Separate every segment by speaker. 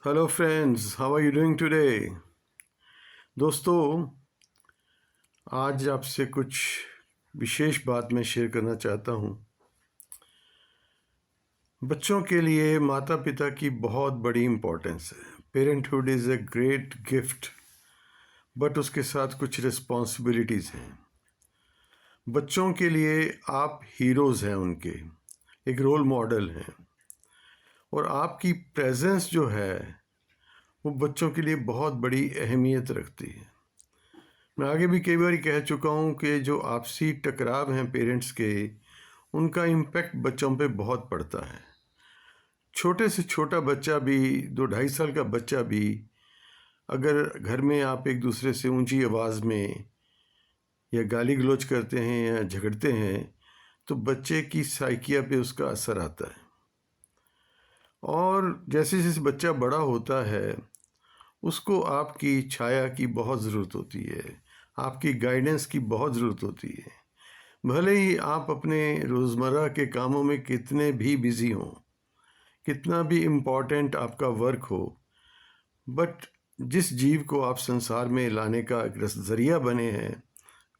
Speaker 1: Hello friends, how are you doing today. दोस्तों, आज आपसे कुछ विशेष बात मैं शेयर करना चाहता हूँ। बच्चों के लिए माता पिता की बहुत बड़ी इम्पोर्टेंस है। Parenthood is a great gift, but उसके साथ कुछ रिस्पॉन्सिबिलिटीज़ हैं। बच्चों के लिए आप हीरोज़ हैं, उनके एक रोल मॉडल हैं, और आपकी प्रेजेंस जो है वो बच्चों के लिए बहुत बड़ी अहमियत रखती है। मैं आगे भी कई बार कह चुका हूँ कि जो आपसी टकराव हैं पेरेंट्स के, उनका इम्पैक्ट बच्चों पे बहुत पड़ता है। छोटे से छोटा बच्चा भी, 2-2.5 साल का बच्चा भी, अगर घर में आप एक दूसरे से ऊंची आवाज़ में या गाली गलौज करते हैं या झगड़ते हैं तो बच्चे की साइकिया पे उसका असर आता है। और जैसे जैसे बच्चा बड़ा होता है उसको आपकी छाया की बहुत ज़रूरत होती है, आपकी गाइडेंस की बहुत ज़रूरत होती है। भले ही आप अपने रोज़मर्रा के कामों में कितने भी बिज़ी हों, कितना भी इम्पोर्टेंट आपका वर्क हो, बट जिस जीव को आप संसार में लाने का एक ज़रिया बने हैं,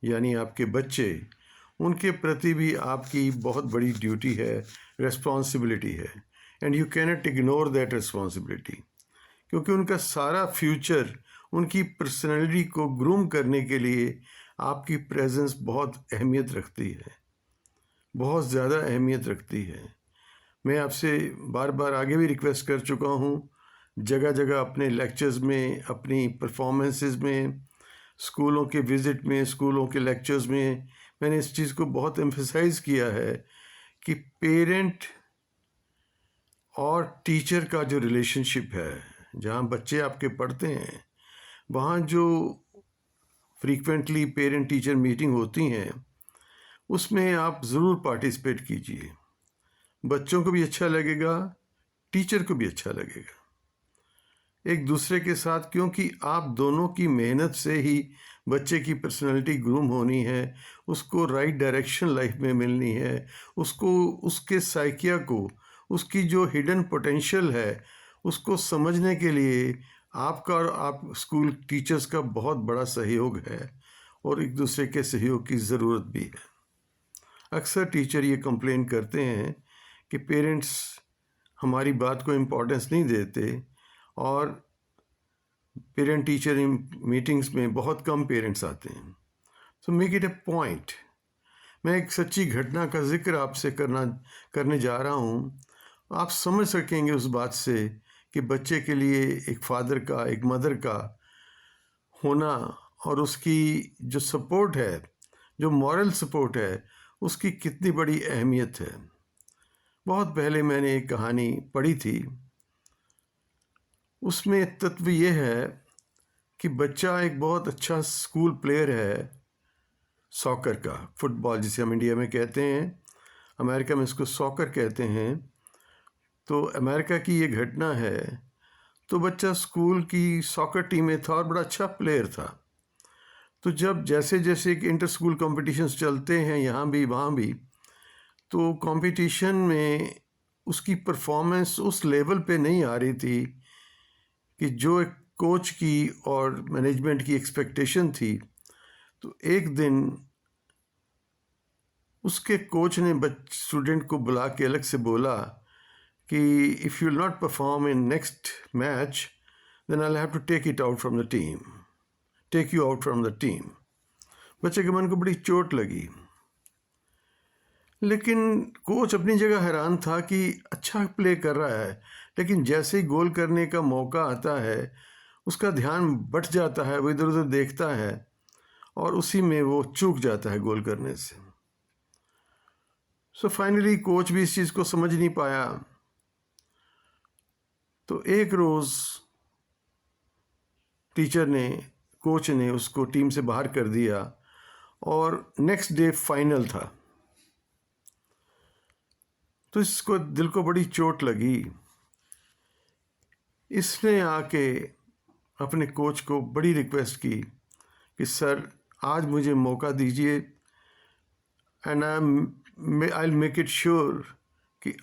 Speaker 1: यानी आपके बच्चे, उनके प्रति भी आपकी बहुत बड़ी ड्यूटी है, रिस्पॉन्सिबिलिटी है, and you cannot ignore that responsibility, क्योंकि उनका सारा फ्यूचर, उनकी पर्सनैलिटी को ग्रूम करने के लिए आपकी प्रेजेंस बहुत अहमियत रखती है, बहुत ज़्यादा अहमियत रखती है। मैं आपसे बार बार आगे भी रिक्वेस्ट कर चुका हूँ, जगह जगह अपने लेक्चर्स में, अपनी परफॉर्मेंसेस में, स्कूलों के विज़िट में, स्कूलों के लेक्चर्स में मैंने इस चीज़ को बहुत एम्फसाइज़ किया है कि पेरेंट और टीचर का जो रिलेशनशिप है, जहाँ बच्चे आपके पढ़ते हैं, वहाँ जो फ्रीक्वेंटली पेरेंट टीचर मीटिंग होती हैं, उसमें आप ज़रूर पार्टिसिपेट कीजिए। बच्चों को भी अच्छा लगेगा, टीचर को भी अच्छा लगेगा, एक दूसरे के साथ, क्योंकि आप दोनों की मेहनत से ही बच्चे की पर्सनालिटी ग्रूम होनी है, उसको राइट डायरेक्शन लाइफ में मिलनी है, उसको उसके साइकिया को, उसकी जो हिडन पोटेंशियल है उसको समझने के लिए आपका और आप स्कूल टीचर्स का बहुत बड़ा सहयोग है, और एक दूसरे के सहयोग की ज़रूरत भी है। अक्सर टीचर ये कंप्लेन करते हैं कि पेरेंट्स हमारी बात को इम्पोर्टेंस नहीं देते, और पेरेंट टीचर मीटिंग्स में बहुत कम पेरेंट्स आते हैं। तो मेक इट ए पॉइंट। मैं एक सच्ची घटना का जिक्र आपसे करने जा रहा हूँ। आप समझ सकेंगे उस बात से कि बच्चे के लिए एक फादर का, एक मदर का होना, और उसकी जो सपोर्ट है, जो मॉरल सपोर्ट है, उसकी कितनी बड़ी अहमियत है। बहुत पहले मैंने एक कहानी पढ़ी थी, उसमें तत्व ये है कि बच्चा एक बहुत अच्छा स्कूल प्लेयर है, सॉकर का, फुटबॉल जिसे हम इंडिया में कहते हैं, अमेरिका में इसको सॉकर कहते हैं। तो अमेरिका की ये घटना है। तो बच्चा स्कूल की सॉकर टीम में था और बड़ा अच्छा प्लेयर था। तो जब जैसे जैसे इंटर स्कूल कॉम्पिटिशन्स चलते हैं यहाँ भी वहाँ भी, तो कंपटीशन में उसकी परफॉर्मेंस उस लेवल पे नहीं आ रही थी कि जो एक कोच की और मैनेजमेंट की एक्सपेक्टेशन थी। तो एक दिन उसके कोच ने स्टूडेंट को बुला के अलग से बोला कि if you will not perform in next match then I have to take it out from the team, take you out from the team. बच्चे के मन को बड़ी चोट लगी, लेकिन कोच अपनी जगह हैरान था कि अच्छा प्ले कर रहा है, लेकिन जैसे ही गोल करने का मौका आता है उसका ध्यान बट जाता है, वो इधर उधर देखता है और उसी में वो चूक जाता है गोल करने से। सो फाइनली कोच भी इस चीज़ को समझ नहीं पाया। तो एक रोज़ टीचर ने, कोच ने उसको टीम से बाहर कर दिया, और नेक्स्ट डे फाइनल था। तो इसको दिल को बड़ी चोट लगी। इसने आके अपने कोच को बड़ी रिक्वेस्ट की कि सर आज मुझे मौका दीजिए, and I make it sure कि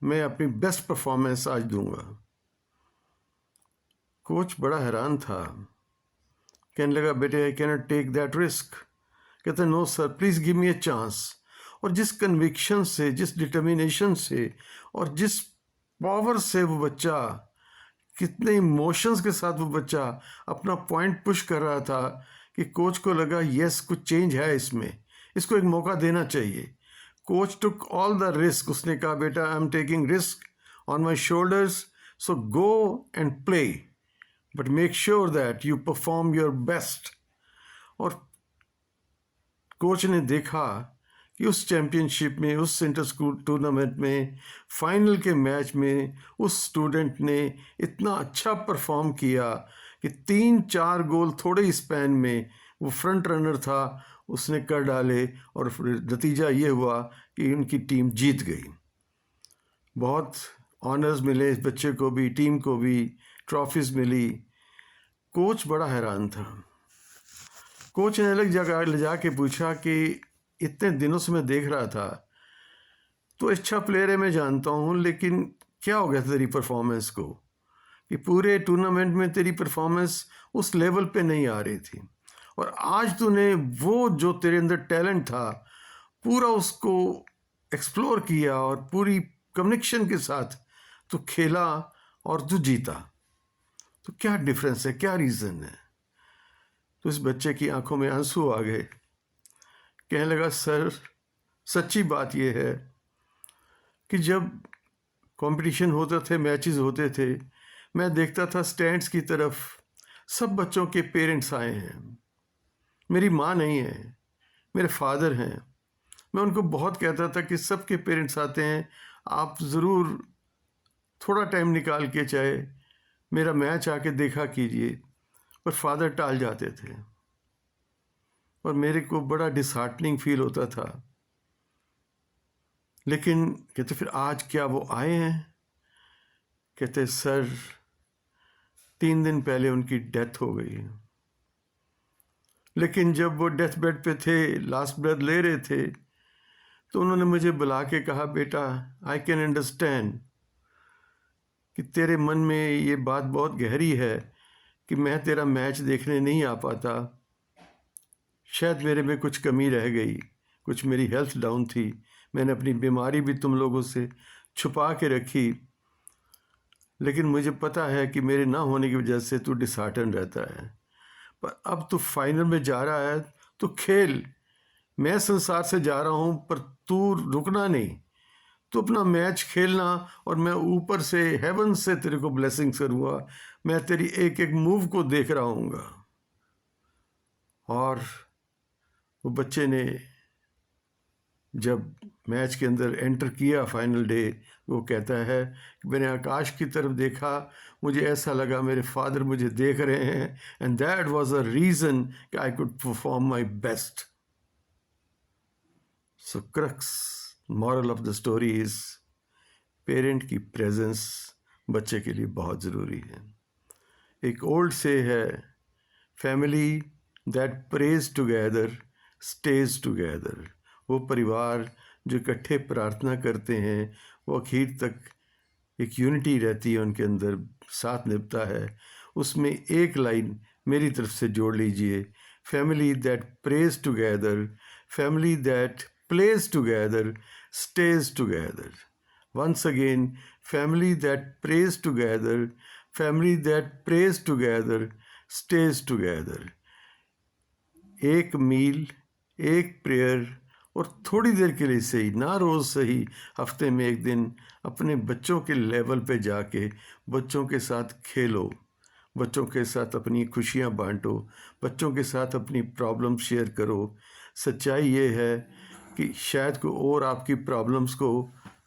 Speaker 1: मैं अपनी बेस्ट परफॉर्मेंस आज दूंगा। कोच बड़ा हैरान था, कहने लगा बेटे I can not take that risk. कहते no sir please give me a chance. और जिस कन्विक्शन से, जिस डिटर्मिनेशन से और जिस पावर से वो बच्चा, कितने इमोशंस के साथ वो बच्चा अपना पॉइंट पुश कर रहा था कि कोच को लगा यस कुछ चेंज है इसमें, इसको एक मौका देना चाहिए। Coach took all the risk. उसने कहा बेटा I am taking risk on my shoulders, so go and play but make sure that you perform your best. और कोच ने देखा कि उस चैम्पियनशिप में, उस इंटर स्कूल टूर्नामेंट में, फाइनल के मैच में उस स्टूडेंट ने इतना अच्छा परफॉर्म किया कि 3-4 गोल थोड़े ही स्पैन में, वो फ्रंट रनर था, उसने कर डाले। और नतीजा ये हुआ कि उनकी टीम जीत गई। बहुत ऑनर्स मिले इस बच्चे को भी, टीम को भी ट्रॉफीज़ मिली। कोच बड़ा हैरान था। कोच ने अलग जगह ले जाके पूछा कि इतने दिनों से मैं देख रहा था, तो अच्छा प्लेयर है मैं जानता हूँ, लेकिन क्या हो गया तेरी परफॉर्मेंस को कि पूरे टूर्नामेंट में तेरी परफॉर्मेंस उस लेवल पे नहीं आ रही थी, और आज तूने वो जो तेरे अंदर टैलेंट था पूरा उसको एक्सप्लोर किया और पूरी कन्विक्शन के साथ तू खेला और तू जीता, तो क्या डिफरेंस है, क्या रीज़न है? तो इस बच्चे की आंखों में आंसू आ गए। कहने लगा सर सच्ची बात यह है कि जब कंपटीशन होते थे, मैचेस होते थे, मैं देखता था स्टैंड्स की तरफ सब बच्चों के पेरेंट्स आए हैं। मेरी माँ नहीं है, मेरे फादर हैं। मैं उनको बहुत कहता था कि सबके पेरेंट्स आते हैं, आप ज़रूर थोड़ा टाइम निकाल के चाहे मेरा मैच आके देखा कीजिए, पर फादर टाल जाते थे और मेरे को बड़ा डिसहार्टनिंग फील होता था। लेकिन कहते फिर आज क्या वो आए हैं? कहते सर 3 दिन पहले उनकी डेथ हो गई, लेकिन जब वो डेथ बेड पे थे, लास्ट ब्रेथ ले रहे थे, तो उन्होंने मुझे बुला के कहा बेटा आई कैन अंडरस्टैंड कि तेरे मन में ये बात बहुत गहरी है कि मैं तेरा मैच देखने नहीं आ पाता। शायद मेरे में कुछ कमी रह गई, कुछ मेरी हेल्थ डाउन थी, मैंने अपनी बीमारी भी तुम लोगों से छुपा के रखी, लेकिन मुझे पता है कि मेरे ना होने की वजह से तू डिसहार्टन रहता है, पर अब तू फाइनल में जा रहा है तो खेल। मैं संसार से जा रहा हूँ पर तू रुकना नहीं, तो अपना मैच खेलना और मैं ऊपर से हेवन से तेरे को ब्लेसिंग्स करूँगा, मैं तेरी एक एक मूव को देख रहा हूँगा। और वो बच्चे ने जब मैच के अंदर एंटर किया फाइनल डे, वो कहता है कि मैंने आकाश की तरफ देखा, मुझे ऐसा लगा मेरे फादर मुझे देख रहे हैं, and that was a reason कि I could perform my best. So crux moral of the story is parent की प्रेजेंस बच्चे के लिए बहुत ज़रूरी है। एक ओल्ड से है, family that prays together stays together. वो परिवार जो इकट्ठे प्रार्थना करते हैं, वो आखिर तक एक यूनिटी रहती है उनके अंदर, साथ निभता है। उसमें एक लाइन मेरी तरफ से जोड़ लीजिए, family that prays together, family that plays together stays together. Once again, family that prays together, family that prays together stays together. एक मील, एक प्रेयर, और थोड़ी देर के लिए सही, ना रोज़ सही, हफ्ते में एक दिन अपने बच्चों के लेवल पे जाके बच्चों के साथ खेलो, बच्चों के साथ अपनी खुशियाँ बांटो, बच्चों के साथ अपनी प्रॉब्लम शेयर करो। सच्चाई ये है कि शायद कोई और आपकी प्रॉब्लम्स को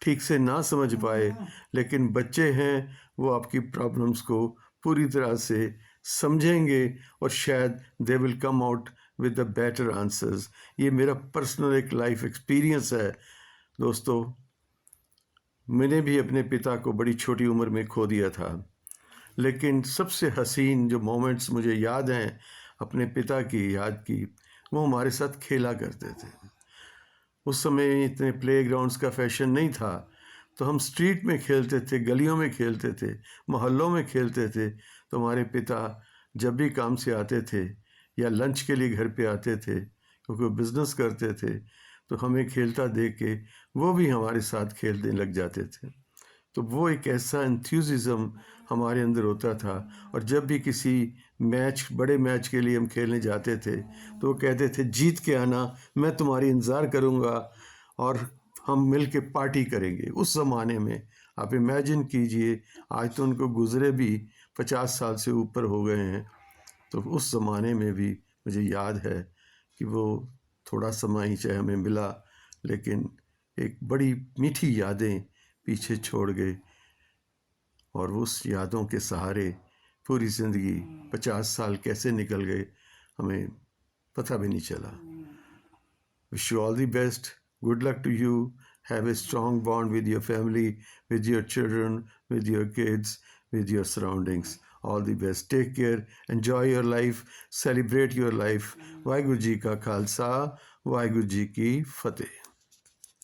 Speaker 1: ठीक से ना समझ पाए, लेकिन बच्चे हैं वो आपकी प्रॉब्लम्स को पूरी तरह से समझेंगे और शायद they will come out with the better answers. ये मेरा पर्सनल एक लाइफ एक्सपीरियंस है दोस्तों। मैंने भी अपने पिता को बड़ी छोटी उम्र में खो दिया था, लेकिन सबसे हसीन जो मोमेंट्स मुझे याद हैं अपने पिता की याद की, वो हमारे साथ खेला करते थे। उस समय इतने प्लेग्राउंड्स का फैशन नहीं था, तो हम स्ट्रीट में खेलते थे, गलियों में खेलते थे, मोहल्लों में खेलते थे। तो हमारे पिता जब भी काम से आते थे या लंच के लिए घर पे आते थे, क्योंकि वो बिज़नेस करते थे, तो हमें खेलता देख के वो भी हमारे साथ खेलने लग जाते थे। तो वो एक ऐसा एंथ्यूसिज्म हमारे अंदर होता था। और जब भी किसी मैच, बड़े मैच के लिए हम खेलने जाते थे, तो वो कहते थे जीत के आना, मैं तुम्हारी इंतज़ार करूँगा और हम मिल के पार्टी करेंगे। उस ज़माने में आप इमेजिन कीजिए, आज तो उनको गुज़रे भी 50 साल से ऊपर हो गए हैं, तो उस ज़माने में भी मुझे याद है कि वो थोड़ा समय ही चाहे हमें मिला, लेकिन एक बड़ी मीठी यादें पीछे छोड़ गए। और उस यादों के सहारे पूरी ज़िंदगी 50 साल कैसे निकल गए हमें पता भी नहीं चला। Wish you all the best. Good luck to you. Have a strong bond with your family, with your children, with your kids, with your surroundings. All the best. Take care. Enjoy your life. Celebrate your life. Waheguru ji का खालसा, वाहिगुरु जी की फतेह।